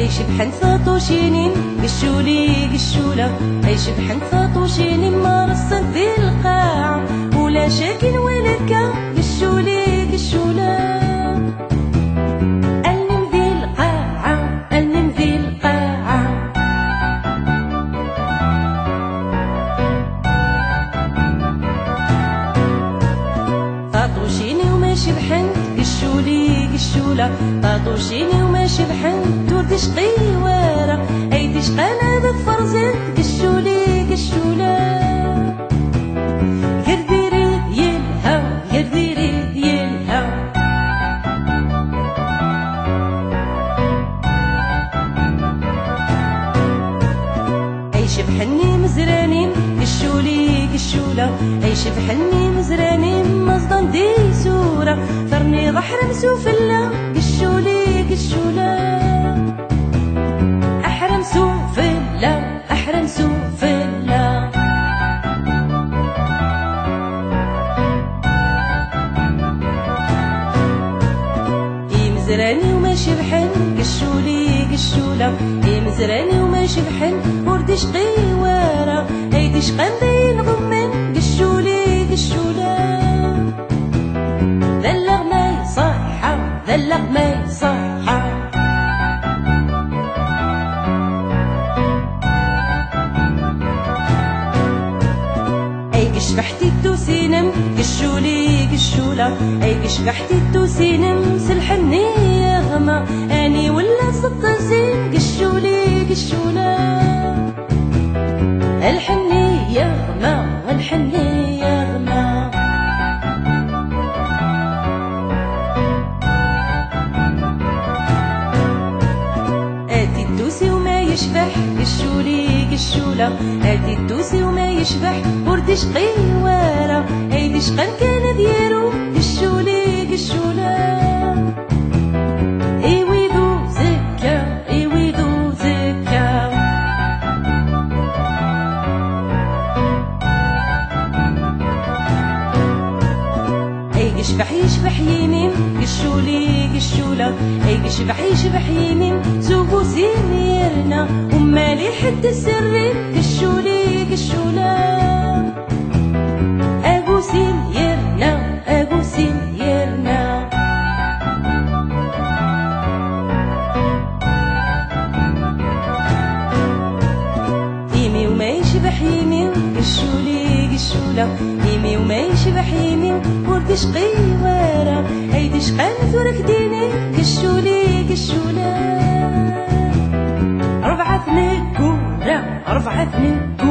عيش بحن فاطوشينين قشولي قشولة عيش بحن فاطوشينين ما رصن في القاعة ولا شاكن ولا كا قشولي قشولة ألم ذي القاعة ألم ذي القاعة فاطوشيني وماشي بحن قشولي قشولة فاطوشيني وماشي بحن تور تشقي وارا اي تشقانا ذا فرزت قشولي قشولة قرديري يلها قرديري يلها عيش بحني مزرانين قشولي قشولة عيش بحني مزرانين مصدن دي سورة ثرني ضحرم سوفلة قشولي قشولة أحرم سوفلة أحرم سوفلة إي مزراني وماشي بحن قشولي قشولة إي مزراني وماشي بحن ورد شقي وارا أي تشقن ذي غمن قشولي قشولة ذلغ ما يصحى ذلغ ما يصحى أي قشبحتي التوسينم قشولي قشولة أي قشبحتي التوسينم سلحني يا غما أني ولا صدت زين قشولي قشولة الحني يا غما الحني يا غما آتي الدوسي وما يشبح قشولي قشولة آتي الدوسي وما يشبح ورد شقي وارا أي شقن كان ديالو قشولي قشولة إيوي ذو زكا إيوي ذو زكا أي قشبح يشبح يمين قشولي قشولة أي قشبح يشبح يمين زوبو سيرنا ومالي حد السرين قشولي قشولة أبو سيرنا أبو سيرنا يمي وما يشبح يمين قشولي قشولة يمي وما يشبح يمين ورد شقي وارا أي تشقن ثورك ديني قشولي قشولة رفعت نكورة رفعت نكورة